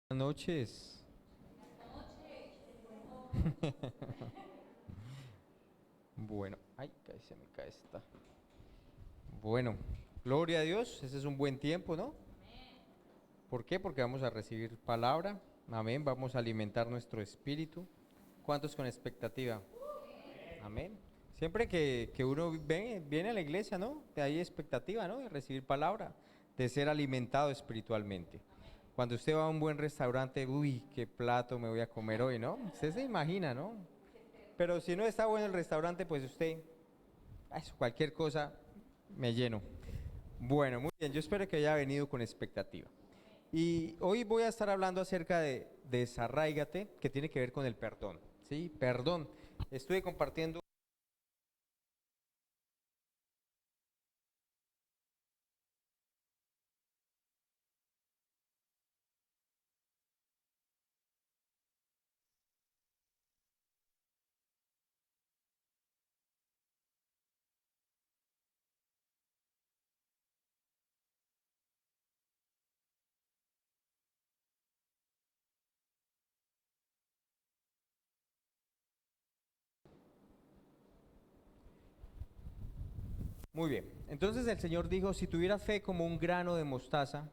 Buenas noches. Bueno, ay, se me cae esta. Bueno, gloria a Dios, ese es un buen tiempo, ¿no? ¿Por qué? Porque vamos a recibir palabra, amén, vamos a alimentar nuestro espíritu. ¿Cuántos con expectativa? Amén. Siempre que uno viene a la iglesia, ¿no? Hay expectativa, ¿no? De recibir palabra, de ser alimentado espiritualmente. Cuando usted va a un buen restaurante, uy, qué plato me voy a comer hoy, ¿no? Usted se imagina, ¿no? Pero si no está bueno el restaurante, pues usted, eso, cualquier cosa, me lleno. Bueno, muy bien, yo espero que haya venido con expectativa. Y hoy voy a estar hablando acerca de desarráigate, que tiene que ver con el perdón. ¿Sí? Perdón. Estuve compartiendo. Muy bien. Entonces el Señor dijo, si tuvieras fe como un grano de mostaza,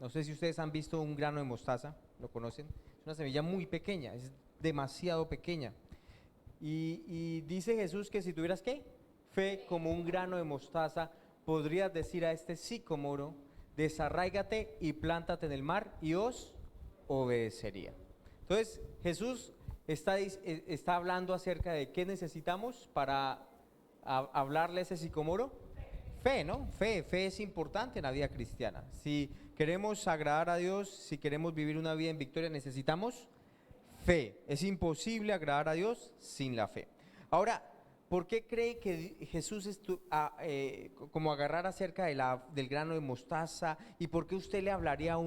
no sé si ustedes han visto un grano de mostaza, ¿lo conocen? Es una semilla muy pequeña, es demasiado pequeña. Y dice Jesús que si tuvieras ¿qué? Fe como un grano de mostaza, podrías decir a este sicómoro, desarráigate y plántate en el mar y os obedecería. Entonces Jesús está hablando acerca de qué necesitamos para hablarle a ese sicómoro. Fe, ¿no? Fe es importante en la vida cristiana. Si queremos agradar a Dios, si queremos vivir una vida en victoria, necesitamos fe. Es imposible agradar a Dios sin la fe. Ahora, ¿por qué cree que Jesús como agarrar acerca del grano de mostaza? ¿Y por qué usted le hablaría ¿qué?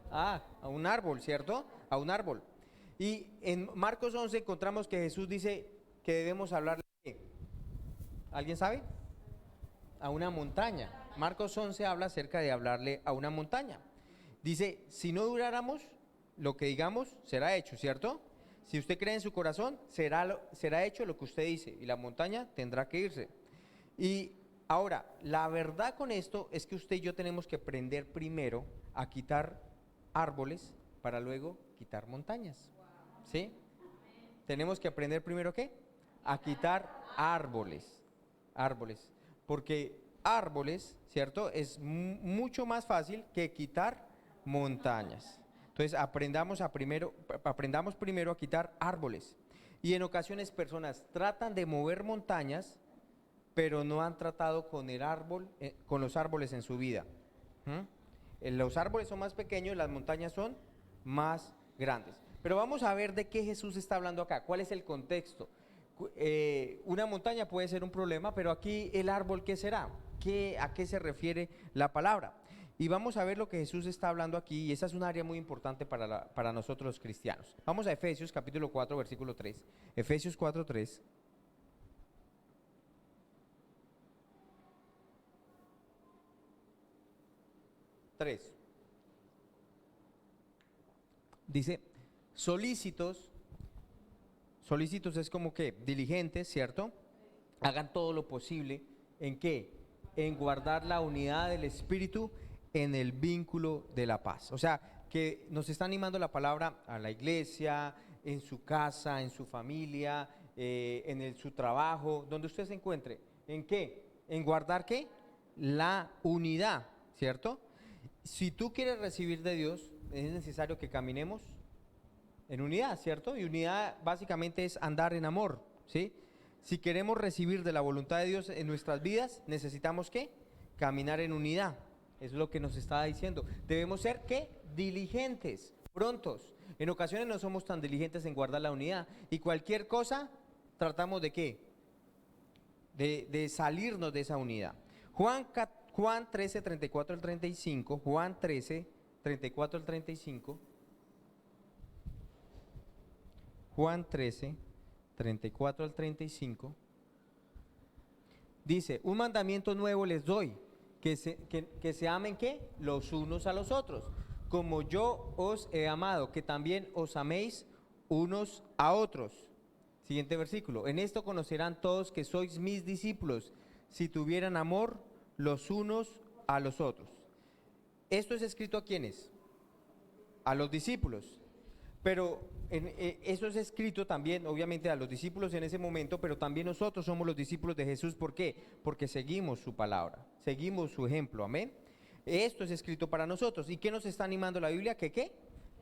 A un árbol, ¿cierto? A un árbol. Y en Marcos 11 encontramos que Jesús dice que debemos hablarle, ¿alguien sabe? A una montaña. Marcos 11 habla acerca de hablarle a una montaña. Dice, si no duráramos, lo que digamos será hecho, ¿cierto? Si usted cree en su corazón, será hecho lo que usted dice y la montaña tendrá que irse. Y ahora, la verdad con esto es que usted y yo tenemos que aprender primero a quitar árboles para luego quitar montañas. ¿Sí? Tenemos que aprender primero ¿qué? A quitar árboles. Árboles. Porque árboles, ¿cierto? Es mucho más fácil que quitar montañas. Entonces aprendamos primero a quitar árboles. Y en ocasiones personas tratan de mover montañas, pero no han tratado con el árbol, con los árboles en su vida. ¿Mm? Los árboles son más pequeños, las montañas son más grandes. Pero vamos a ver de qué Jesús está hablando acá, cuál es el contexto. Una montaña puede ser un problema, pero aquí el árbol, ¿qué será? ¿A qué se refiere la palabra? Y vamos a ver lo que Jesús está hablando aquí, y esa es un área muy importante para nosotros los cristianos. Vamos a Efesios capítulo 4, versículo 3. Efesios 4, 3. 3. Dice, solícitos. Solícitos es como que diligentes, ¿cierto? Hagan todo lo posible. ¿En qué? En guardar la unidad del Espíritu en el vínculo de la paz. O sea, que nos está animando la palabra a la iglesia, en su casa, en su familia, su trabajo, donde usted se encuentre. ¿En qué? En guardar qué? La unidad, ¿cierto? Si tú quieres recibir de Dios, es necesario que caminemos en unidad, ¿cierto? Y unidad básicamente es andar en amor, ¿sí? Si queremos recibir de la voluntad de Dios en nuestras vidas, necesitamos ¿qué? Caminar en unidad. Es lo que nos está diciendo. Debemos ser ¿qué? Diligentes, prontos. En ocasiones no somos tan diligentes en guardar la unidad. Y cualquier cosa tratamos de ¿qué? De salirnos de esa unidad. Juan 13, 34 al 35, Juan 13, 34 al 35. Juan 13, 34 al 35, dice, un mandamiento nuevo les doy, que se amen ¿qué? Los unos a los otros, como yo os he amado, que también os améis unos a otros. Siguiente versículo. En esto conocerán todos que sois mis discípulos, si tuvieran amor los unos a los otros. Esto es escrito ¿a quiénes? A los discípulos. Pero eso es escrito también, obviamente, a los discípulos en ese momento, pero también nosotros somos los discípulos de Jesús. ¿Por qué? Porque seguimos su palabra, seguimos su ejemplo, amén. Esto es escrito para nosotros. ¿Y qué nos está animando la Biblia? ¿Que qué?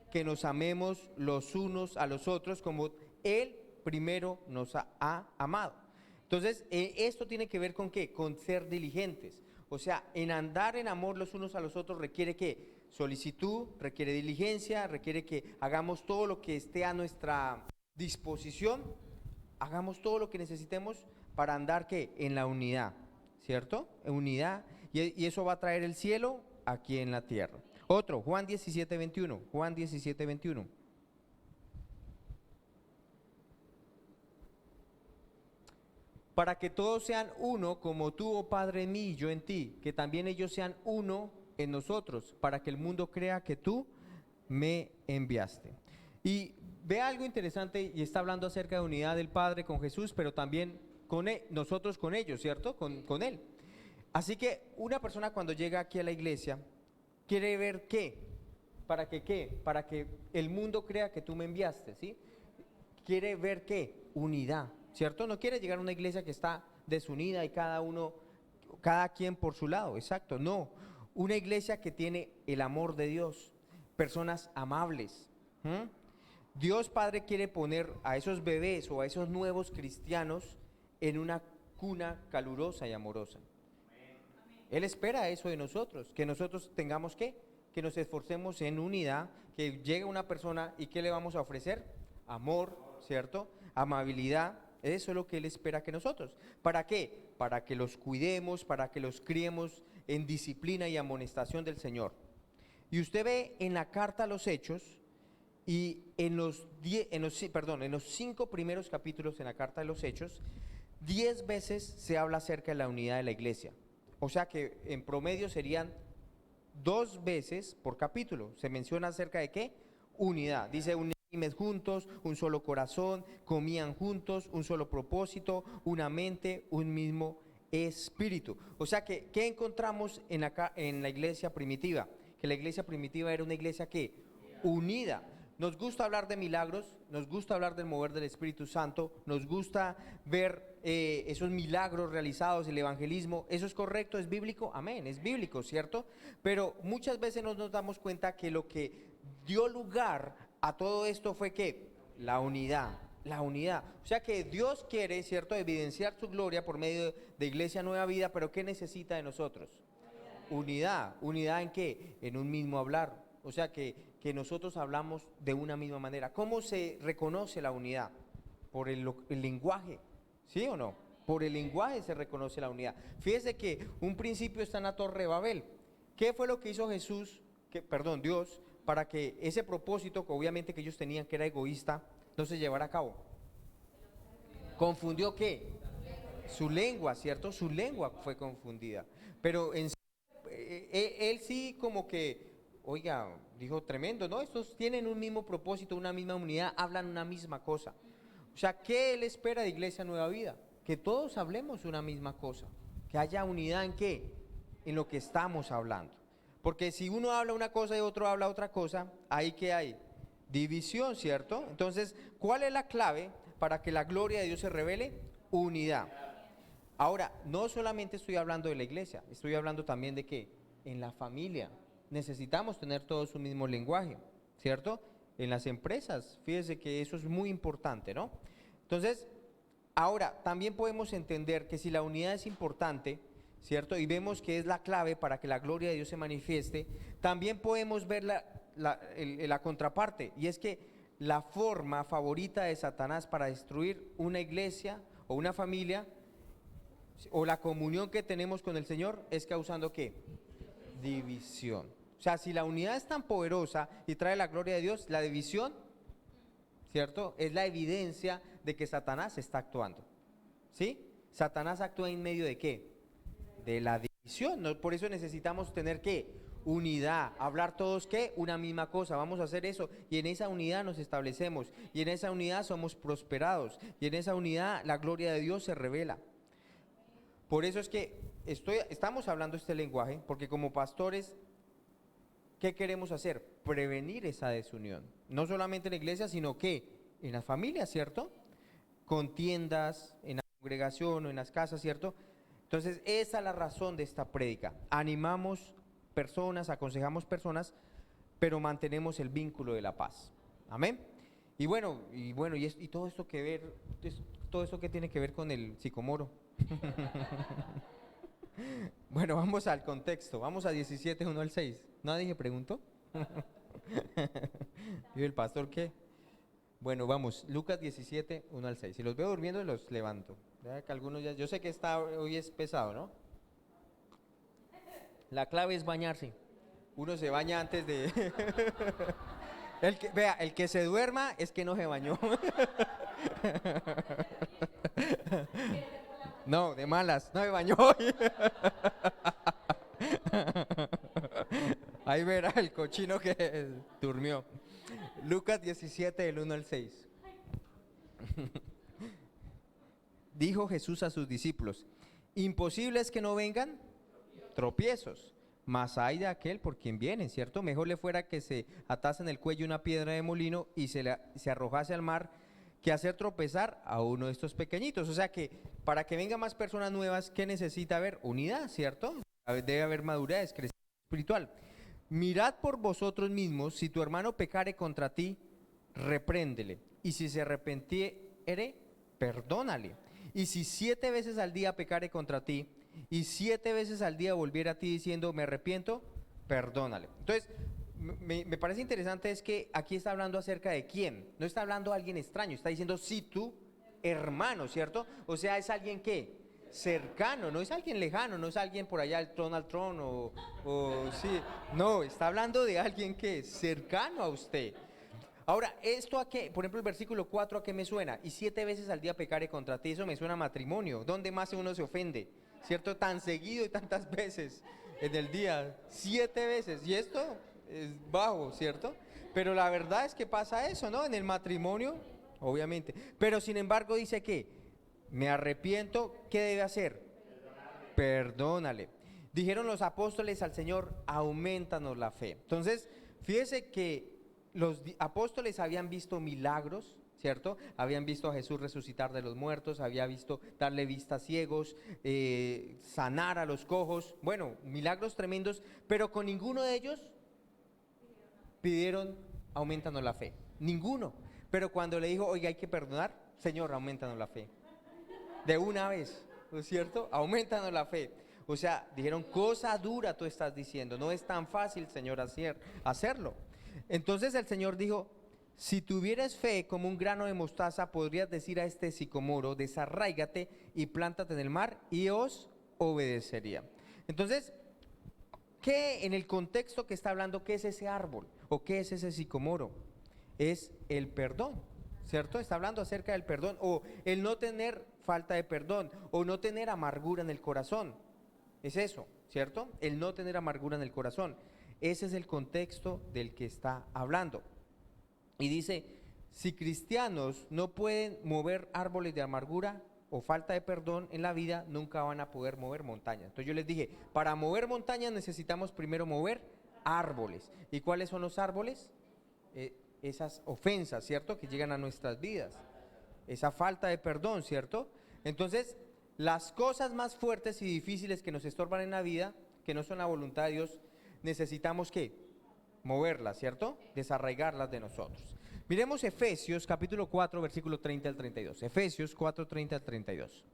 Que nos amemos los unos a los otros como Él primero nos ha amado. Entonces, esto tiene que ver con ¿qué? Con ser diligentes. O sea, en andar en amor los unos a los otros requiere ¿qué? Solicitud, requiere diligencia, requiere que hagamos todo lo que esté a nuestra disposición, hagamos todo lo que necesitemos para andar ¿qué? En la unidad, ¿cierto? En unidad, y eso va a traer el cielo aquí en la tierra. Otro, Juan 17:21, Juan 17:21. Para que todos sean uno, como tú, oh Padre, en mí y yo en ti, que también ellos sean uno en nosotros, para que el mundo crea que tú me enviaste. Y ve algo interesante, y está hablando acerca de unidad del Padre con Jesús, pero también con nosotros con ellos, ¿cierto? Con Él. Así que una persona cuando llega aquí a la iglesia, quiere ver ¿qué? ¿Para que qué? Para que el mundo crea que tú me enviaste, ¿sí? Quiere ver ¿qué? Unidad, ¿cierto? No quiere llegar a una iglesia que está desunida y cada quien por su lado, exacto, no. Una iglesia que tiene el amor de Dios, personas amables. Dios Padre quiere poner a esos bebés o a esos nuevos cristianos en una cuna calurosa y amorosa. Él espera eso de nosotros, que nosotros tengamos ¿qué? Que nos esforcemos en unidad, que llegue una persona y ¿qué le vamos a ofrecer? Amor, ¿cierto? Amabilidad. Eso es lo que Él espera que nosotros. ¿Para qué? Para que los cuidemos, para que los criemos en disciplina y amonestación del Señor. Y usted ve en la carta a los Hechos, y en los 5 primeros capítulos en la carta de los Hechos, 10 veces se habla acerca de la unidad de la iglesia. O sea que en promedio serían 2 veces por capítulo. Se menciona acerca de ¿qué? Unidad. Dice unánimes juntos, un solo corazón, comían juntos, un solo propósito, una mente, un mismo espíritu. O sea que, ¿qué encontramos en la iglesia primitiva? Que la iglesia primitiva era una iglesia que unida. Nos gusta hablar de milagros, nos gusta hablar del mover del Espíritu Santo, nos gusta ver esos milagros realizados, el evangelismo. ¿Eso es correcto? ¿Es bíblico? Amén, es bíblico, ¿cierto? Pero muchas veces no nos damos cuenta que lo que dio lugar a todo esto fue ¿qué? La unidad. La unidad. O sea que Dios quiere, ¿cierto?, evidenciar su gloria por medio de Iglesia Nueva Vida, pero ¿qué necesita de nosotros? Unidad. ¿Unidad en qué? En un mismo hablar. O sea que nosotros hablamos de una misma manera. ¿Cómo se reconoce la unidad? Por el lenguaje, ¿sí o no? Por el lenguaje se reconoce la unidad. Fíjese que un principio está en la Torre de Babel. ¿Qué fue lo que hizo Dios, para que ese propósito, que obviamente que ellos tenían, que era egoísta, no se llevara a cabo? ¿Confundió qué? Su lengua, ¿cierto? Su lengua fue confundida. Pero él sí como que, oiga, dijo tremendo, ¿no? Estos tienen un mismo propósito, una misma unidad, hablan una misma cosa. O sea, ¿qué Él espera de Iglesia Nueva Vida? Que todos hablemos una misma cosa. Que haya unidad en qué? En lo que estamos hablando. Porque si uno habla una cosa y otro habla otra cosa, ¿ahí qué hay? División, ¿cierto? Entonces, ¿cuál es la clave para que la gloria de Dios se revele? Unidad. Ahora, no solamente estoy hablando de la iglesia, estoy hablando también de que en la familia necesitamos tener todos un mismo lenguaje, ¿cierto? En las empresas, fíjese que eso es muy importante, ¿no? Entonces, ahora, también podemos entender que si la unidad es importante, ¿cierto? Y vemos que es la clave para que la gloria de Dios se manifieste, también podemos ver la contraparte, y es que la forma favorita de Satanás para destruir una iglesia o una familia o la comunión que tenemos con el Señor es causando ¿qué? División. O sea, si la unidad es tan poderosa y trae la gloria de Dios, la división, ¿cierto?, es la evidencia de que Satanás está actuando. ¿Sí? Satanás actúa en medio de ¿qué? De la división. ¿no? Por eso necesitamos tener ¿qué? Unidad, hablar todos ¿qué? Una misma cosa, vamos a hacer eso y en esa unidad nos establecemos y en esa unidad somos prosperados y en esa unidad la gloria de Dios se revela. Por eso es que estamos hablando este lenguaje, porque como pastores, ¿qué queremos hacer? Prevenir esa desunión, no solamente en la iglesia, sino que en las familias, ¿cierto? Contiendas, en la congregación o en las casas, ¿cierto? Entonces, esa es la razón de esta prédica. Animamos personas, aconsejamos personas, pero mantenemos el vínculo de la paz. Amén. Y todo esto todo esto que tiene que ver con el sicomoro. Bueno, vamos al contexto. Vamos a 17, 1 al 6. ¿Nadie preguntó? ¿Y el pastor qué? Bueno, vamos, Lucas 17, 1 al 6. Si los veo durmiendo, los levanto. Que algunos yo sé que hoy es pesado, ¿no? La clave es bañarse. Uno se baña antes de... el que se duerma es que no se bañó. No, de malas, no se bañó hoy. Ahí verá el cochino que durmió. Lucas 17, del 1 al 6. Dijo Jesús a sus discípulos: imposible es que no vengan tropiezos, mas hay de aquel por quien vienen, ¿cierto? Mejor le fuera que se atase en el cuello una piedra de molino y se arrojase al mar, que hacer tropezar a uno de estos pequeñitos. O sea que para que vengan más personas nuevas, ¿qué necesita haber? Unidad, ¿cierto? Debe haber madurez, crecimiento espiritual. Mirad por vosotros mismos, si tu hermano pecare contra ti, repréndele, y si se arrepentiere, perdónale. Y si 7 veces al día pecare contra ti, y 7 veces al día volviera a ti diciendo, me arrepiento, perdónale. Entonces, me parece interesante es que aquí está hablando acerca de quién. No está hablando de alguien extraño, está diciendo, si tu hermano, ¿cierto? O sea, es alguien que cercano, no es alguien lejano, no es alguien por allá, el Donald Trump o sí, no, está hablando de alguien que es cercano a usted. Ahora, ¿esto a qué? Por ejemplo, el versículo 4, ¿a qué me suena? Y 7 veces al día pecare contra ti, eso me suena a matrimonio. ¿Dónde más uno se ofende? ¿Cierto? Tan seguido y tantas veces en el día, 7 veces. Y esto es bajo, ¿cierto? Pero la verdad es que pasa eso, ¿no? En el matrimonio, obviamente. Pero sin embargo dice que, me arrepiento, ¿qué debe hacer? Perdónale. Dijeron los apóstoles al Señor, aumentanos la fe. Entonces, fíjese que los apóstoles habían visto milagros, ¿cierto? Habían visto a Jesús resucitar de los muertos, había visto darle vista a ciegos, sanar a los cojos, bueno, milagros tremendos, pero con ninguno de ellos pidieron, aumentanos la fe, ninguno. Pero cuando le dijo, oiga, hay que perdonar, Señor, aumentanos la fe. De una vez, ¿no es cierto? Aumentanos la fe. O sea, dijeron, cosa dura tú estás diciendo, no es tan fácil, Señor, hacerlo. Entonces el Señor dijo, si tuvieras fe como un grano de mostaza, podrías decir a este sicomoro, desarráigate y plántate en el mar, y os obedecería. Entonces, ¿qué en el contexto que está hablando, qué es ese árbol? ¿O qué es ese sicomoro? Es el perdón, ¿cierto? Está hablando acerca del perdón, o el no tener falta de perdón, o no tener amargura en el corazón. Es eso, ¿cierto? El no tener amargura en el corazón. Ese es el contexto del que está hablando. Y dice, si cristianos no pueden mover árboles de amargura o falta de perdón en la vida, nunca van a poder mover montañas. Entonces yo les dije, para mover montañas necesitamos primero mover árboles. ¿Y cuáles son los árboles? Esas ofensas, ¿cierto? Que llegan a nuestras vidas. Esa falta de perdón, ¿cierto? Entonces, las cosas más fuertes y difíciles que nos estorban en la vida, que no son la voluntad de Dios, necesitamos ¿qué? Moverlas, ¿cierto? Desarraigarlas de nosotros. Miremos Efesios capítulo 4, versículo 30 al 32. Efesios 4, 30 al 32.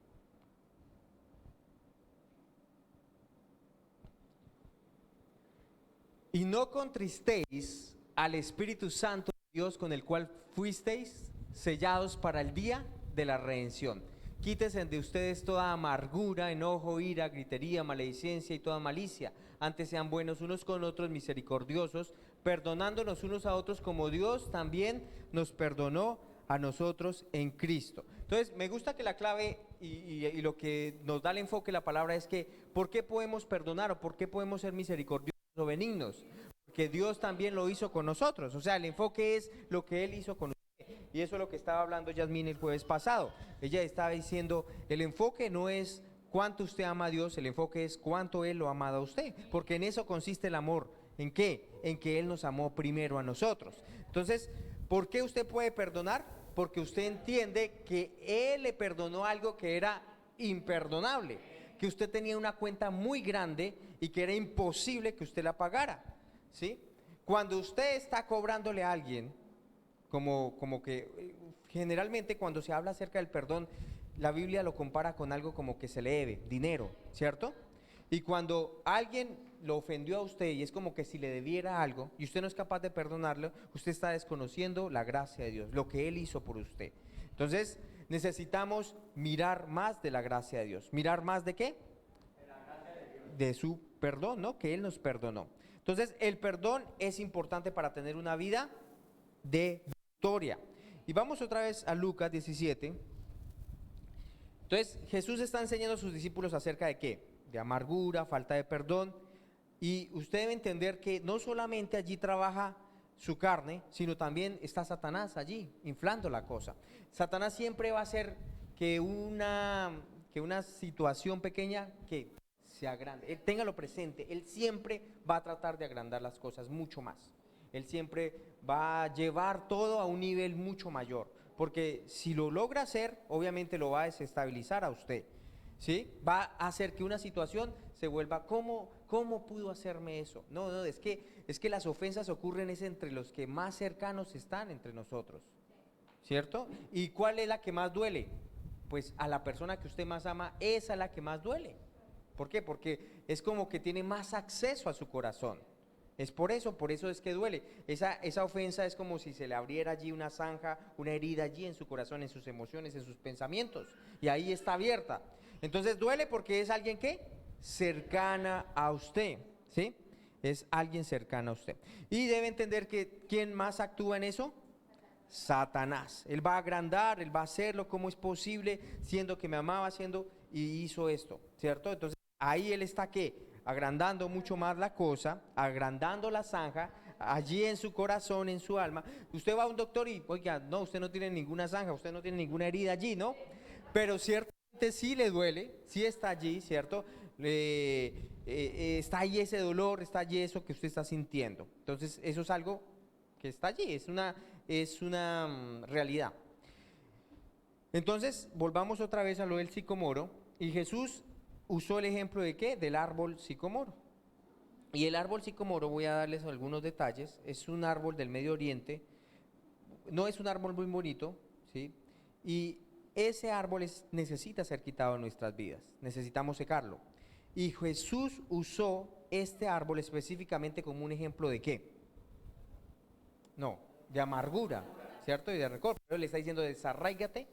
Y no contristéis al Espíritu Santo de Dios, con el cual fuisteis sellados para el día de la redención. Quítese de ustedes toda amargura, enojo, ira, gritería, maledicencia y toda malicia. Antes sean buenos unos con otros, misericordiosos, perdonándonos unos a otros como Dios también nos perdonó a nosotros en Cristo. Entonces, me gusta que la clave y lo que nos da el enfoque de la palabra es que, ¿por qué podemos perdonar o por qué podemos ser misericordiosos o benignos? Porque Dios también lo hizo con nosotros. O sea, el enfoque es lo que Él hizo con usted. Y eso es lo que estaba hablando Yasmín el jueves pasado. Ella estaba diciendo, el enfoque no es cuánto usted ama a Dios, el enfoque es cuánto Él lo ha amado a usted. Porque en eso consiste el amor. ¿En qué? En que Él nos amó primero a nosotros. Entonces, ¿por qué usted puede perdonar? Porque usted entiende que Él le perdonó algo que era imperdonable, que usted tenía una cuenta muy grande y que era imposible que usted la pagara, ¿sí? Cuando usted está cobrándole a alguien, como que generalmente cuando se habla acerca del perdón, la Biblia lo compara con algo como que se le debe, dinero, ¿cierto? Y cuando alguien lo ofendió a usted y es como que si le debiera algo y usted no es capaz de perdonarlo, usted está desconociendo la gracia de Dios, lo que Él hizo por usted. Entonces necesitamos mirar más de la gracia de Dios. ¿Mirar más de qué? De su perdón, ¿no? Que Él nos perdonó. Entonces el perdón es importante para tener una vida de victoria. Y vamos otra vez a Lucas 17. Entonces Jesús está enseñando a sus discípulos acerca de qué, de amargura, falta de perdón, y usted debe entender que no solamente allí trabaja su carne, sino también está Satanás allí, inflando la cosa. Satanás siempre va a hacer que una situación pequeña que se agrande, téngalo presente, él siempre va a tratar de agrandar las cosas mucho más, él siempre va a llevar todo a un nivel mucho mayor, porque si lo logra hacer, obviamente lo va a desestabilizar a usted. ¿Sí? Va a hacer que una situación se vuelva, ¿cómo pudo hacerme eso? No, es que las ofensas ocurren es entre los que más cercanos están entre nosotros, ¿cierto? ¿Y cuál es la que más duele? Pues a la persona que usted más ama, esa es la que más duele. ¿Por qué? Porque es como que tiene más acceso a su corazón. Es por eso es que duele. Esa ofensa es como si se le abriera allí una zanja, una herida allí en su corazón, en sus emociones, en sus pensamientos. Y ahí está abierta. Entonces duele porque es alguien que cercana a usted, ¿sí? Es alguien cercano a usted. Y debe entender que ¿quién más actúa en eso? Satanás. Él va a agrandar, él va a hacerlo, ¿cómo es posible? Siendo que me amaba, haciendo y hizo esto, ¿cierto? Entonces ahí él está ¿qué? Agrandando mucho más la cosa, agrandando la zanja, allí en su corazón, en su alma. Usted va a un doctor y, oiga, no, usted no tiene ninguna zanja, usted no tiene ninguna herida allí, ¿no? Pero ciertamente sí le duele, sí está allí, ¿cierto? Está allí ese dolor, está allí eso que usted está sintiendo. Entonces eso es algo que está allí, es una realidad. Entonces volvamos otra vez a lo del sicomoro, y Jesús usó el ejemplo de ¿qué? Del árbol sicomoro. Y el árbol sicomoro, voy a darles algunos detalles, es un árbol del Medio Oriente, no es un árbol muy bonito, ¿sí? Y ese árbol necesita ser quitado de nuestras vidas, necesitamos secarlo. Y Jesús usó este árbol específicamente como un ejemplo de ¿qué? No, de amargura, ¿cierto? Y de rencor. Pero le está diciendo desarráigate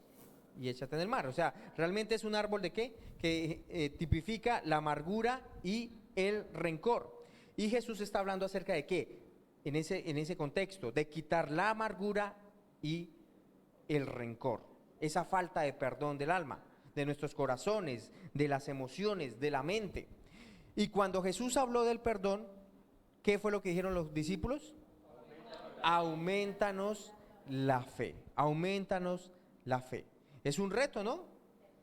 y échate en el mar. O sea, realmente es un árbol de qué? Que tipifica la amargura y el rencor. Y Jesús está hablando acerca de qué, en ese contexto, de quitar la amargura y el rencor, esa falta de perdón del alma, de nuestros corazones, de las emociones, de la mente. Y cuando Jesús habló del perdón, ¿qué fue lo que dijeron los discípulos? Aumentanos la fe, aumentanos la fe. Es un reto, ¿no?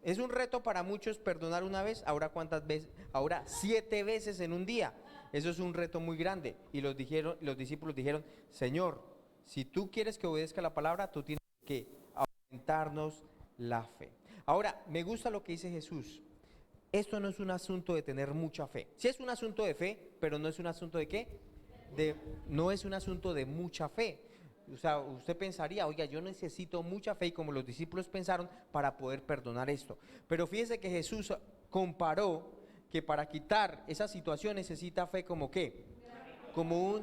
Es un reto para muchos perdonar una vez, ahora ¿cuántas veces? Ahora 7 veces en un día. Eso es un reto muy grande. Y los discípulos dijeron, Señor, si tú quieres que obedezca la palabra, tú tienes que aumentarnos la fe. Ahora, me gusta lo que dice Jesús. Esto no es un asunto de tener mucha fe. Sí es un asunto de fe, pero no es un asunto de ¿qué? No es un asunto de mucha fe. O sea, usted pensaría, oiga, yo necesito mucha fe, y como los discípulos pensaron, para poder perdonar esto. Pero fíjese que Jesús comparó que para quitar esa situación necesita fe como ¿qué? Como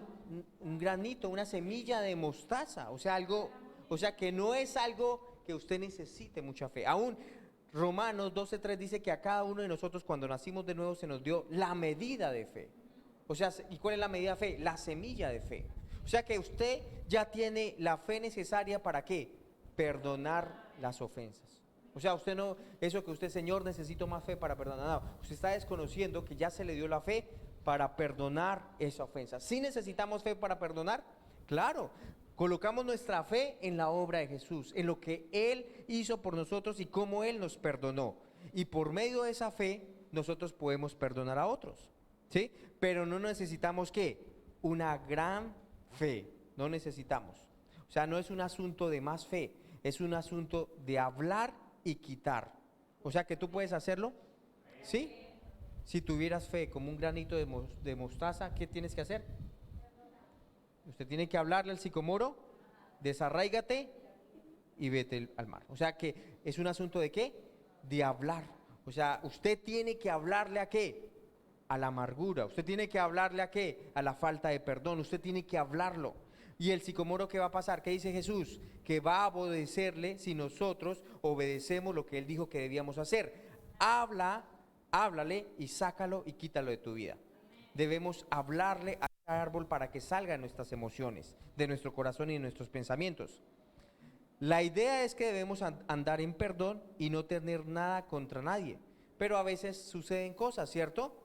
un granito, una semilla de mostaza. O sea que no es algo que usted necesite mucha fe. Aún Romanos 12:3 dice que a cada uno de nosotros cuando nacimos de nuevo se nos dio la medida de fe. O sea, ¿y cuál es la medida de fe? La semilla de fe. O sea que usted ya tiene la fe necesaria ¿para qué? perdonar las ofensas. O sea, usted no, eso que usted, Señor, necesito más fe para perdonar. No, usted está desconociendo que ya se le dio la fe para perdonar esa ofensa. ¿Sí necesitamos fe para perdonar? Claro. Colocamos nuestra fe en la obra de Jesús, en lo que Él hizo por nosotros y cómo Él nos perdonó. Y por medio de esa fe, nosotros podemos perdonar a otros, ¿sí? Pero no necesitamos, ¿qué? Una gran fe. No necesitamos. O sea, no es un asunto de más fe, es un asunto de hablar y quitar. O sea, que tú puedes hacerlo, ¿sí? Si tuvieras fe como un granito de mostaza, ¿qué tienes que hacer? Usted tiene que hablarle al sicomoro, desarráigate y vete al mar. O sea que es un asunto de ¿qué? De hablar. O sea, usted tiene que hablarle a ¿qué? A la amargura. Usted tiene que hablarle a ¿qué? A la falta de perdón. Usted tiene que hablarlo. ¿Y el sicomoro qué va a pasar? ¿Qué dice Jesús? Que va a obedecerle si nosotros obedecemos lo que Él dijo que debíamos hacer. Háblale y sácalo y quítalo de tu vida. Debemos hablarle al árbol para que salgan nuestras emociones, de nuestro corazón y de nuestros pensamientos. La idea es que debemos andar en perdón y no tener nada contra nadie. Pero a veces suceden cosas, ¿cierto?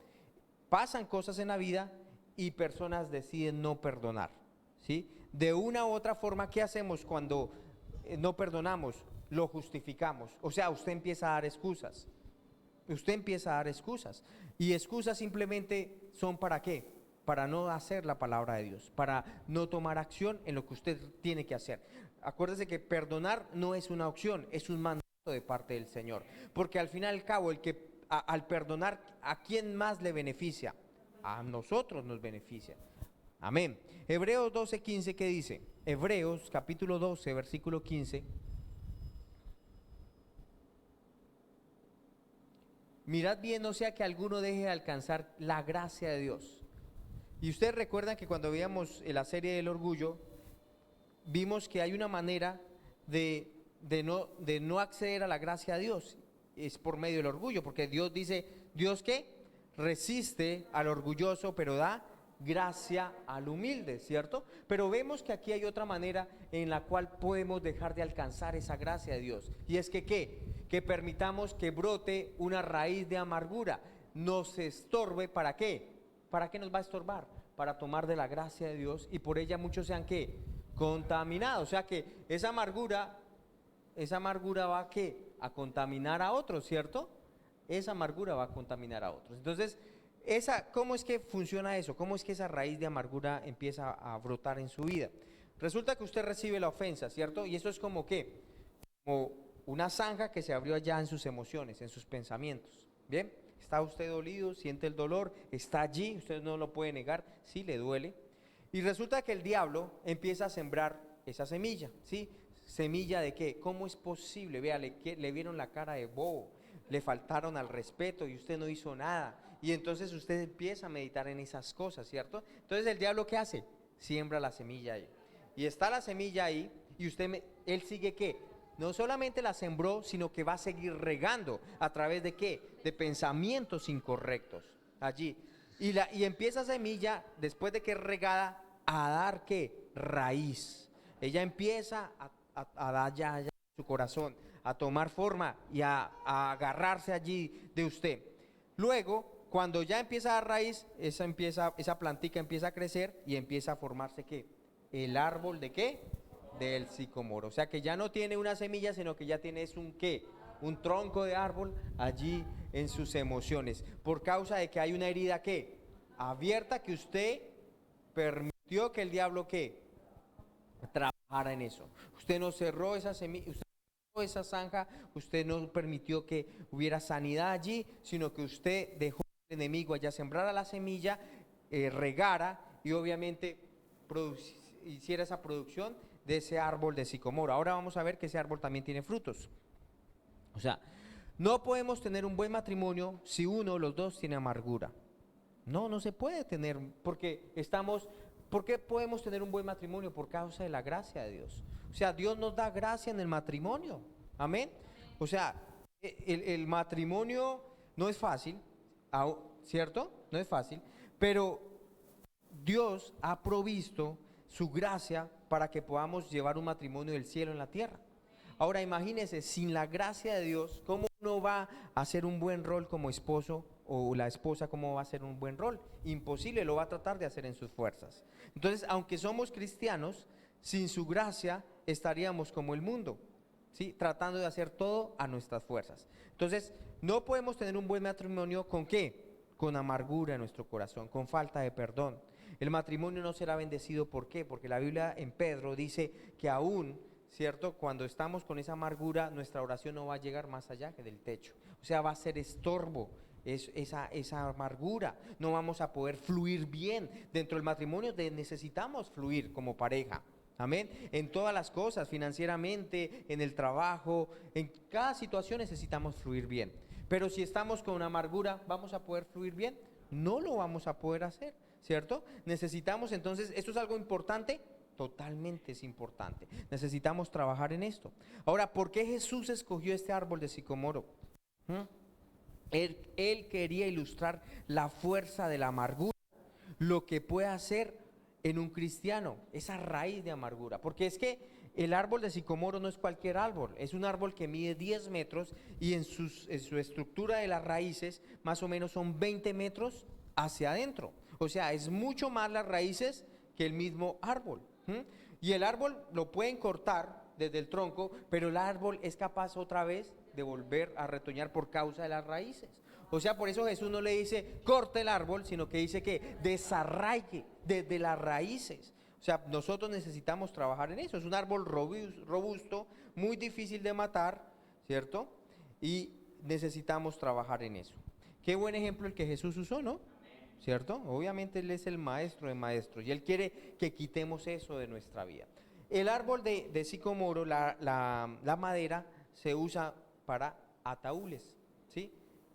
Pasan cosas en la vida y personas deciden no perdonar, ¿sí? De una u otra forma, ¿qué hacemos cuando no perdonamos? Lo justificamos. O sea, usted empieza a dar excusas. Usted empieza a dar excusas. Y excusas simplemente son ¿para qué? Para no hacer la palabra de Dios, para no tomar acción en lo que usted tiene que hacer. Acuérdese que perdonar no es una opción, es un mandato de parte del Señor. Porque al fin y al cabo, al perdonar, ¿a quién más le beneficia? A nosotros nos beneficia. Amén. Hebreos 12:15, ¿qué dice? Hebreos capítulo 12, versículo 15. Mirad bien, no sea que alguno deje de alcanzar la gracia de Dios. Y ustedes recuerdan que cuando veíamos la serie del orgullo, vimos que hay una manera de no acceder a la gracia de Dios. Es por medio del orgullo, porque Dios dice, ¿Dios qué? Resiste al orgulloso, pero da gracia al humilde, ¿cierto? Pero vemos que aquí hay otra manera en la cual podemos dejar de alcanzar esa gracia de Dios. Y es que ¿qué? Que permitamos que brote una raíz de amargura. Nos estorbe, ¿para qué? ¿Para qué nos va a estorbar? Para tomar de la gracia de Dios y por ella muchos sean ¿qué? Contaminados. O sea que esa amargura va ¿a qué? A contaminar a otros, ¿cierto? Esa amargura va a contaminar a otros. Entonces, ¿cómo es que funciona eso? ¿Cómo es que esa raíz de amargura empieza a brotar en su vida? Resulta que usted recibe la ofensa, ¿cierto? Y eso es como ¿qué? Como una zanja que se abrió allá en sus emociones, en sus pensamientos. ¿Bien? Está usted dolido, siente el dolor, está allí, usted no lo puede negar, sí le duele. Y resulta que el diablo empieza a sembrar esa semilla, ¿sí? ¿Semilla de qué? ¿Cómo es posible? Véale, que le vieron la cara de bobo, le faltaron al respeto y usted no hizo nada. Y entonces usted empieza a meditar en esas cosas, ¿cierto? Entonces el diablo ¿qué hace? Siembra la semilla ahí. Y está la semilla ahí y él sigue ¿qué? No solamente la sembró, sino que va a seguir regando. ¿A través de qué? De pensamientos incorrectos. Allí. Y empieza semilla, después de que es regada, a dar ¿qué? Raíz. Ella empieza a dar ya su corazón, a tomar forma y a agarrarse allí de usted. Luego, cuando ya empieza a dar raíz, esa plantica empieza a crecer y empieza a formarse ¿qué? El árbol de ¿qué? Del sicomoro. O sea que ya no tiene una semilla, sino que ya tiene un ¿qué? Un tronco de árbol allí en sus emociones. Por causa de que hay una herida ¿qué? Abierta, que usted permitió que el diablo ¿qué? Trabajara en eso. Usted no cerró esa semilla, usted no cerró esa zanja, usted no permitió que hubiera sanidad allí, sino que usted dejó al enemigo allá sembrara la semilla, regara y obviamente hiciera esa producción de ese árbol de sicomoro. Ahora vamos a ver que ese árbol también tiene frutos. O sea, no podemos tener un buen matrimonio si uno o los dos tiene amargura. No se puede tener, ¿por qué podemos tener un buen matrimonio? Por causa de la gracia de Dios. O sea, Dios nos da gracia en el matrimonio. Amén. O sea, el matrimonio no es fácil, ¿cierto? No es fácil, pero Dios ha provisto su gracia para que podamos llevar un matrimonio del cielo en la tierra. Ahora imagínese, sin la gracia de Dios, ¿cómo uno va a hacer un buen rol como esposo o la esposa cómo va a hacer un buen rol? Imposible, lo va a tratar de hacer en sus fuerzas. Entonces, aunque somos cristianos, sin su gracia estaríamos como el mundo, ¿sí? Tratando de hacer todo a nuestras fuerzas. Entonces, no podemos tener un buen matrimonio ¿con qué? Con amargura en nuestro corazón, con falta de perdón. El matrimonio no será bendecido, ¿por qué? Porque la Biblia en Pedro dice que aún, ¿cierto? Cuando estamos con esa amargura, nuestra oración no va a llegar más allá que del techo. O sea, va a ser estorbo esa amargura. No vamos a poder fluir bien. Dentro del matrimonio necesitamos fluir como pareja. Amén. En todas las cosas, financieramente, en el trabajo, en cada situación necesitamos fluir bien. Pero si estamos con amargura, ¿vamos a poder fluir bien? No lo vamos a poder hacer, ¿cierto? Necesitamos entonces, ¿esto es algo importante? Totalmente es importante. Necesitamos trabajar en esto. Ahora, ¿por qué Jesús escogió este árbol de sicomoro? ¿Mm? Él quería ilustrar la fuerza de la amargura, lo que puede hacer en un cristiano, esa raíz de amargura. Porque es que el árbol de sicomoro no es cualquier árbol, es un árbol que mide 10 metros y en su estructura de las raíces más o menos son 20 metros hacia adentro. O sea, es mucho más las raíces que el mismo árbol. ¿Mm? Y el árbol lo pueden cortar desde el tronco, pero el árbol es capaz otra vez de volver a retoñar por causa de las raíces. O sea, por eso Jesús no le dice corte el árbol, sino que dice que desarraigue desde las raíces. O sea, nosotros necesitamos trabajar en eso. Es un árbol robusto, muy difícil de matar, ¿cierto? Y necesitamos trabajar en eso. Qué buen ejemplo el que Jesús usó, ¿no? ¿Cierto? Obviamente Él es el maestro de maestros y Él quiere que quitemos eso de nuestra vida. El árbol de sicomoro, la madera, se usa para ataúdes, ¿sí?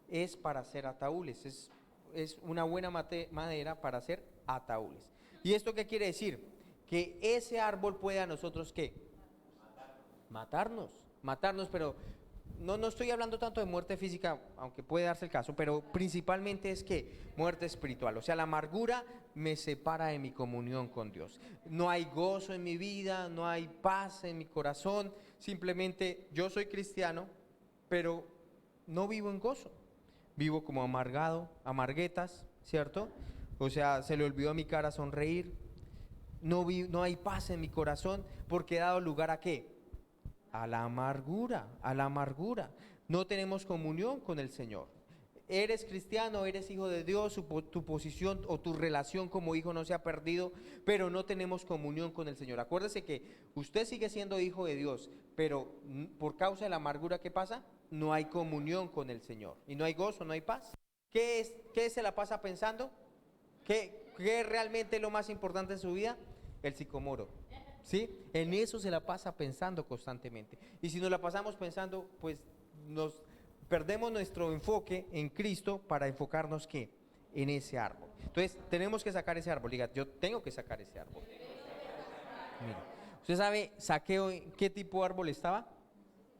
Es para hacer ataúdes, es una buena madera para hacer ataúdes. ¿Y esto qué quiere decir? Que ese árbol puede a nosotros, ¿qué? Matarnos, pero no estoy hablando tanto de muerte física, aunque puede darse el caso, pero principalmente es que muerte espiritual. O sea, la amargura me separa de mi comunión con Dios. No hay gozo en mi vida, no hay paz en mi corazón. Simplemente yo soy cristiano, pero no vivo en gozo. Vivo como amargado, amarguetas, ¿cierto? O sea, se le olvidó a mi cara sonreír. No hay paz en mi corazón porque he dado lugar ¿a qué? A la amargura, a la amargura. No tenemos comunión con el Señor. Eres cristiano, eres hijo de Dios, tu posición o tu relación como hijo no se ha perdido, pero no tenemos comunión con el Señor. Acuérdese que usted sigue siendo hijo de Dios, pero por causa de la amargura, ¿qué pasa? No hay comunión con el Señor. Y no hay gozo, no hay paz. ¿Qué se la pasa pensando? ¿Qué realmente es lo más importante en su vida? El sicomoro. ¿Sí? En eso se la pasa pensando constantemente. Y si nos la pasamos pensando, pues nos perdemos nuestro enfoque en Cristo para enfocarnos ¿qué? En ese árbol. Entonces, tenemos que sacar ese árbol. Diga, yo tengo que sacar ese árbol. Mira, ¿usted sabe Zaqueo en qué tipo de árbol estaba?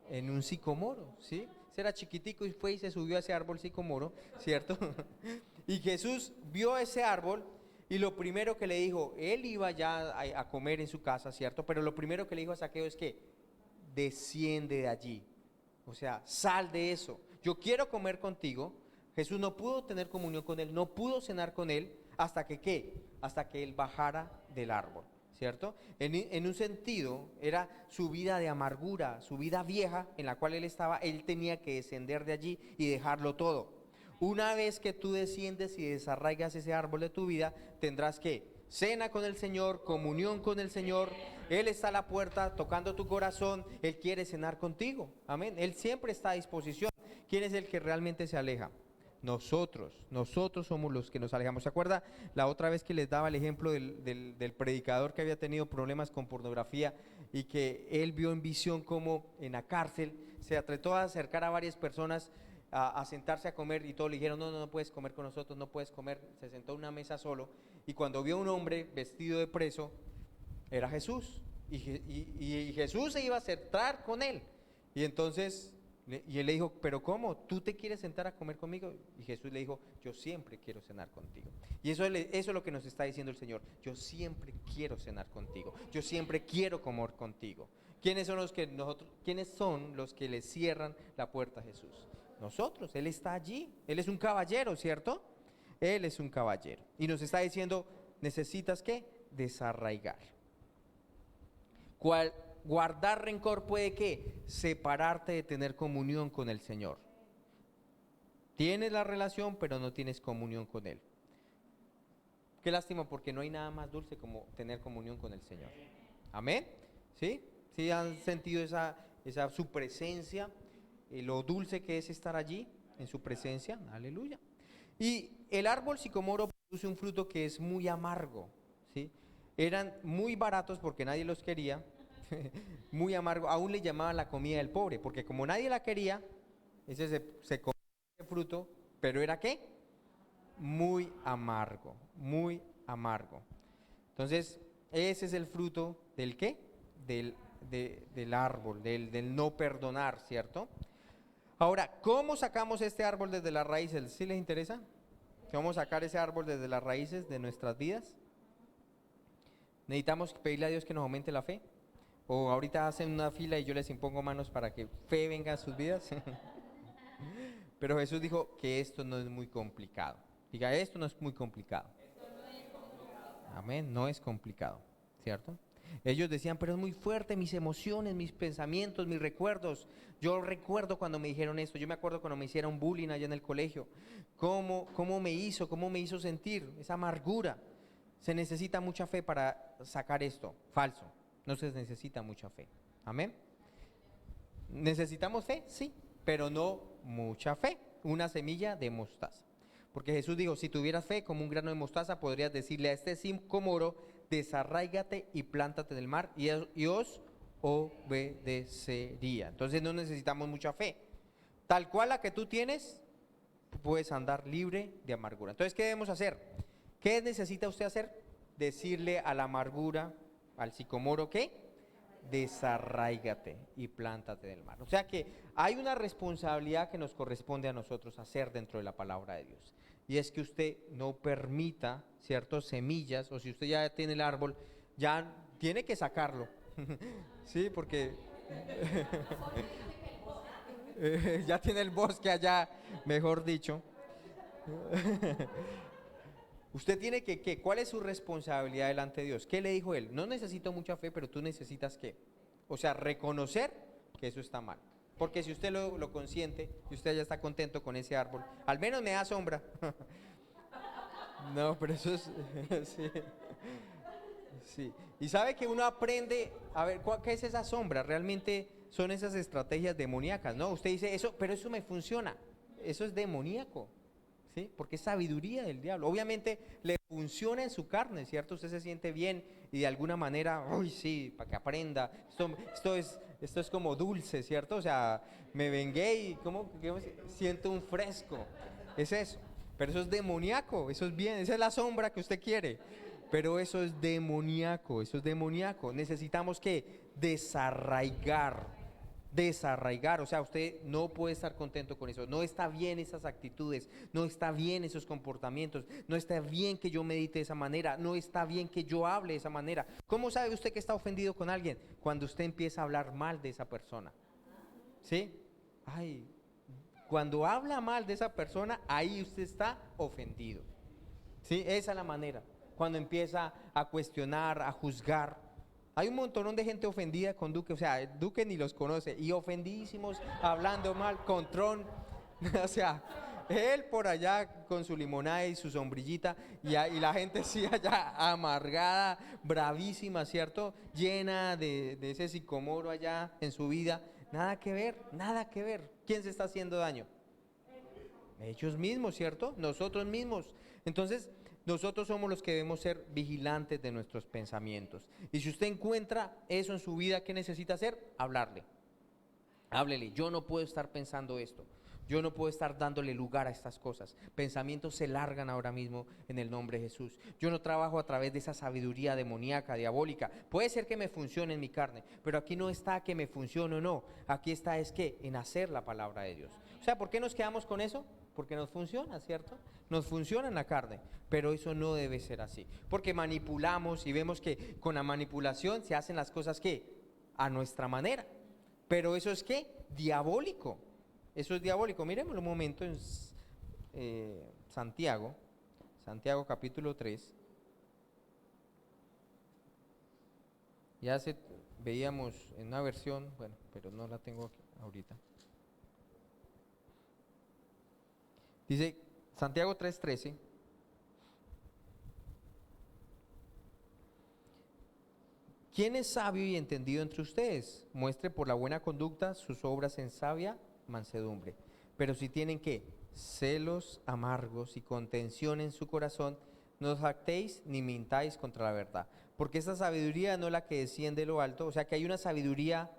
En un sicomoro, ¿sí? Ese era chiquitico y fue y se subió a ese árbol sicomoro, ¿cierto? Y Jesús vio ese árbol y lo primero que le dijo, él iba ya a comer en su casa, ¿cierto? Pero lo primero que le dijo a Zaqueo es que desciende de allí. O sea, sal de eso. Yo quiero comer contigo. Jesús no pudo tener comunión con él, no pudo cenar con él hasta que ¿qué? Hasta que él bajara del árbol, ¿cierto? En un sentido, era su vida de amargura, su vida vieja en la cual él estaba, él tenía que descender de allí y dejarlo todo. Una vez que tú desciendes y desarraigas ese árbol de tu vida, tendrás que cena con el Señor, comunión con el Señor. Él está a la puerta tocando tu corazón, Él quiere cenar contigo, amén. Él siempre está a disposición. ¿Quién es el que realmente se aleja? Nosotros somos los que nos alejamos. ¿Se acuerda la otra vez que les daba el ejemplo del predicador que había tenido problemas con pornografía y que él vio en visión como en la cárcel se trató de acercar a varias personas a sentarse a comer y todos le dijeron, no puedes comer con nosotros, no puedes comer, se sentó a una mesa solo y cuando vio a un hombre vestido de preso, era Jesús y Jesús se iba a sentar con él y entonces y él le dijo, pero ¿cómo? ¿Tú te quieres sentar a comer conmigo? Y Jesús le dijo, yo siempre quiero cenar contigo. Y eso es lo que nos está diciendo el Señor, yo siempre quiero cenar contigo, yo siempre quiero comer contigo. ¿Quiénes son los que le cierran la puerta a Jesús? Nosotros, Él está allí, Él es un caballero, ¿cierto? Él es un caballero. Y nos está diciendo, necesitas ¿qué? Desarraigar. Guardar rencor puede ¿qué? Separarte de tener comunión con el Señor. Tienes la relación, pero no tienes comunión con Él. Qué lástima, porque no hay nada más dulce como tener comunión con el Señor. Amén. ¿Sí? ¿Sí han sentido esa su presencia? Lo dulce que es estar allí, en su presencia. Aleluya. Y el árbol sicomoro produce un fruto que es muy amargo. ¿Sí? Eran muy baratos porque nadie los quería. Muy amargo. Aún le llamaban la comida del pobre, porque como nadie la quería, ese se comía ese fruto, pero ¿era qué? Muy amargo, muy amargo. Entonces, ese es el fruto del ¿qué? Del árbol, del no perdonar, ¿cierto? Ahora, ¿cómo sacamos este árbol desde las raíces? ¿Sí les interesa? ¿Cómo sacar ese árbol desde las raíces de nuestras vidas? ¿Necesitamos pedirle a Dios que nos aumente la fe? ¿O ahorita hacen una fila y yo les impongo manos para que fe venga a sus vidas? Pero Jesús dijo que esto no es muy complicado. Diga, esto no es muy complicado. Amén, no es complicado, ¿cierto? Ellos decían, pero es muy fuerte, mis emociones, mis pensamientos, mis recuerdos. Yo recuerdo cuando me dijeron esto, yo me acuerdo cuando me hicieron bullying allá en el colegio. ¿Cómo me hizo sentir esa amargura? Se necesita mucha fe para sacar esto. Falso, no se necesita mucha fe. Amén. ¿Necesitamos fe? Sí, pero no mucha fe. Una semilla de mostaza. Porque Jesús dijo, si tuvieras fe como un grano de mostaza, podrías decirle a este sicómoro, desarráigate y plántate en el mar, y os obedecería. Entonces no necesitamos mucha fe. Tal cual la que tú tienes, puedes andar libre de amargura. Entonces, ¿qué debemos hacer? ¿Qué necesita usted hacer? Decirle a la amargura, al sicómoro, ¿qué? Desarráigate y plántate en el mar. O sea que hay una responsabilidad que nos corresponde a nosotros hacer dentro de la palabra de Dios. Y es que usted no permita ciertas semillas, o si usted ya tiene el árbol, ya tiene que sacarlo. Sí, porque ya tiene el bosque allá, mejor dicho. Usted tiene que, ¿cuál es su responsabilidad delante de Dios? ¿Qué le dijo él? No necesito mucha fe, pero tú necesitas ¿qué? O sea, reconocer que eso está mal. Porque si usted lo consiente y usted ya está contento con ese árbol, al menos me da sombra. No, pero eso es... Sí. Sí. Y sabe que uno aprende, a ver, ¿qué es esa sombra? Realmente son esas estrategias demoníacas, ¿no? Usted dice, eso, pero eso me funciona. Eso es demoníaco. ¿Sí? Porque es sabiduría del diablo. Obviamente le funciona en su carne, ¿cierto? Usted se siente bien y de alguna manera, uy, sí, para que aprenda. Esto es como dulce, ¿cierto? O sea, me vengué y como siento un fresco. Es eso. Pero eso es demoníaco, eso es bien, esa es la sombra que usted quiere. Pero eso es demoníaco, eso es demoníaco. Necesitamos que desarraigar, o sea, usted no puede estar contento con eso, no está bien esas actitudes, no está bien esos comportamientos, no está bien que yo medite de esa manera, no está bien que yo hable de esa manera. ¿Cómo sabe usted que está ofendido con alguien? Cuando usted empieza a hablar mal de esa persona, ¿sí? Ay, cuando habla mal de esa persona, ahí usted está ofendido, ¿sí? Esa es la manera, cuando empieza a cuestionar, a juzgar. Hay un montón de gente ofendida con Duque, o sea, Duque ni los conoce, y ofendidísimos, hablando mal, con Trump, o sea, él por allá con su limonada y su sombrillita, y la gente sí allá amargada, bravísima, ¿cierto? Llena de ese sicomoro allá en su vida. Nada que ver, nada que ver. ¿Quién se está haciendo daño? Ellos mismos, ¿cierto? Nosotros mismos. Entonces, nosotros somos los que debemos ser vigilantes de nuestros pensamientos. Y si usted encuentra eso en su vida, ¿qué necesita hacer? Hablarle. Háblele, yo no puedo estar pensando esto. Yo no puedo estar dándole lugar a estas cosas. Pensamientos se largan ahora mismo en el nombre de Jesús. Yo no trabajo a través de esa sabiduría demoníaca, diabólica. Puede ser que me funcione en mi carne, pero aquí no está que me funcione o no. Aquí está es que en hacer la palabra de Dios. O sea, ¿por qué nos quedamos con eso? Porque nos funciona, ¿cierto? Nos funciona en la carne, pero eso no debe ser así. Porque manipulamos y vemos que con la manipulación se hacen las cosas, ¿qué? a nuestra manera. Pero eso es ¿qué? Diabólico. Eso es diabólico. Miremoslo un momento en Santiago capítulo 3. Ya veíamos en una versión, bueno, pero no la tengo aquí ahorita. Dice Santiago 3:13. ¿Quién es sabio y entendido entre ustedes? Muestre por la buena conducta sus obras en sabia mansedumbre. Pero si tienen ¿qué? Celos amargos y contención en su corazón, no os jactéis ni mintáis contra la verdad. Porque esta sabiduría no es la que desciende de lo alto, o sea que hay una sabiduría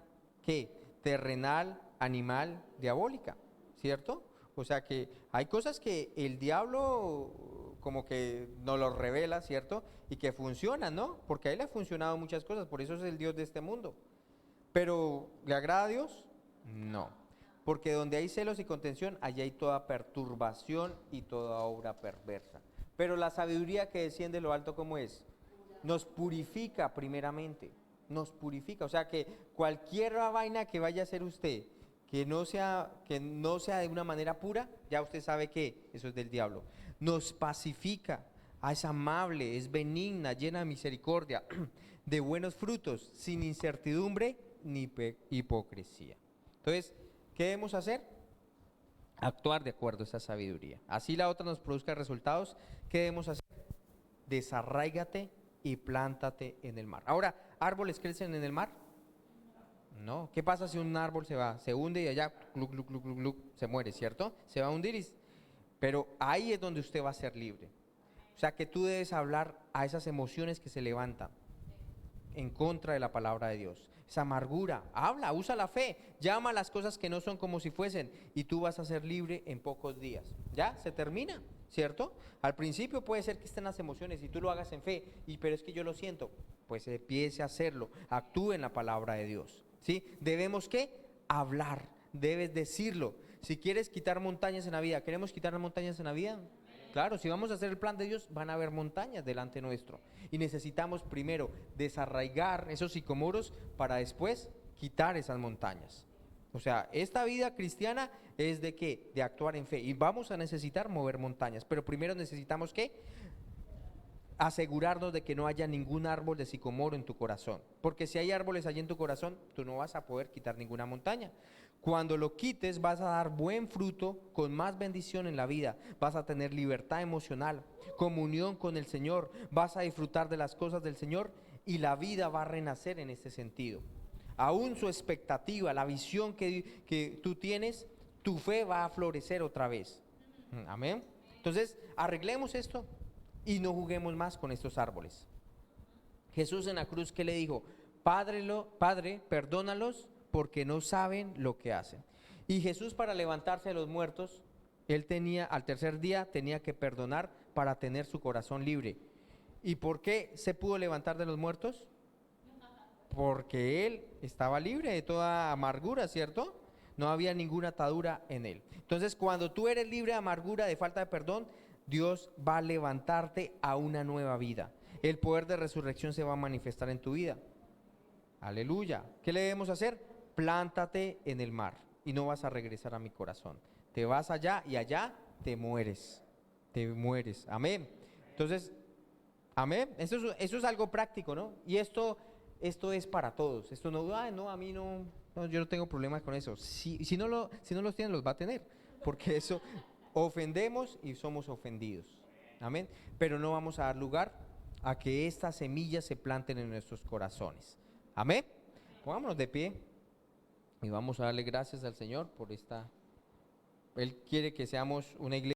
¿qué? Terrenal, animal, diabólica, ¿cierto? O sea que hay cosas que el diablo como que nos lo revela, ¿cierto? Y que funcionan, ¿no? Porque a él le ha funcionado muchas cosas, por eso es el Dios de este mundo. Pero, ¿le agrada a Dios? No. Porque donde hay celos y contención, allí hay toda perturbación y toda obra perversa. Pero la sabiduría que desciende de lo alto, ¿cómo es? Nos purifica primeramente, nos purifica. O sea que cualquier vaina que vaya a hacer usted, que no sea de una manera pura, ya usted sabe que eso es del diablo. Nos pacifica, es amable, es benigna, llena de misericordia, de buenos frutos, sin incertidumbre ni hipocresía. Entonces, ¿qué debemos hacer? Actuar de acuerdo a esa sabiduría. Así la otra nos produzca resultados. ¿Qué debemos hacer? Desarráigate y plántate en el mar. Ahora, ¿árboles crecen en el mar? No. ¿Qué pasa si un árbol se hunde y allá se muere, ¿cierto? Se va a hundir. Pero ahí es donde usted va a ser libre. O sea que tú debes hablar a esas emociones que se levantan en contra de la palabra de Dios. Esa amargura, habla, usa la fe, llama a las cosas que no son como si fuesen y tú vas a ser libre en pocos días. Ya, se termina, ¿cierto? Al principio puede ser que estén las emociones y tú lo hagas en fe, pero es que yo lo siento, pues empiece a hacerlo, actúe en la palabra de Dios, ¿sí? Debemos ¿qué? Hablar, debes decirlo. Si quieres quitar montañas en la vida, ¿queremos quitar montañas en la vida? Claro, si vamos a hacer el plan de Dios, van a haber montañas delante nuestro. Y necesitamos primero desarraigar esos sicomoros para después quitar esas montañas. O sea, esta vida cristiana es de ¿qué? De actuar en fe. Y vamos a necesitar mover montañas. Pero primero necesitamos ¿qué? Asegurarnos de que no haya ningún árbol de sicomoro en tu corazón. Porque si hay árboles allí en tu corazón, tú no vas a poder quitar ninguna montaña. Cuando lo quites vas a dar buen fruto con más bendición en la vida. Vas a tener libertad emocional, comunión con el Señor. Vas a disfrutar de las cosas del Señor y la vida va a renacer en ese sentido. Aún su expectativa, la visión que tú tienes, tu fe va a florecer otra vez. Amén. Entonces, arreglemos esto y no juguemos más con estos árboles. Jesús en la cruz, ¿qué le dijo? Padre, perdónalos porque no saben lo que hacen. Y Jesús, para levantarse de los muertos, él tenía, al tercer día, tenía que perdonar para tener su corazón libre. ¿Y por qué se pudo levantar de los muertos? Porque él estaba libre de toda amargura, ¿cierto? No había ninguna atadura en él. Entonces, cuando tú eres libre de amargura, de falta de perdón, Dios va a levantarte a una nueva vida. El poder de resurrección se va a manifestar en tu vida. Aleluya. ¿Qué le debemos hacer? Plántate en el mar y no vas a regresar a mi corazón. Te vas allá y allá te mueres. Te mueres. Amén. Entonces, amén. Eso es algo práctico, ¿no? Y esto es para todos. Esto no, no, a mí no, yo no tengo problemas con eso. Si no los tienen, los va a tener. Porque eso, ofendemos y somos ofendidos. Amén. Pero no vamos a dar lugar a que estas semillas se planten en nuestros corazones. Amén. Pongámonos de pie y vamos a darle gracias al Señor por esta. Él quiere que seamos una iglesia.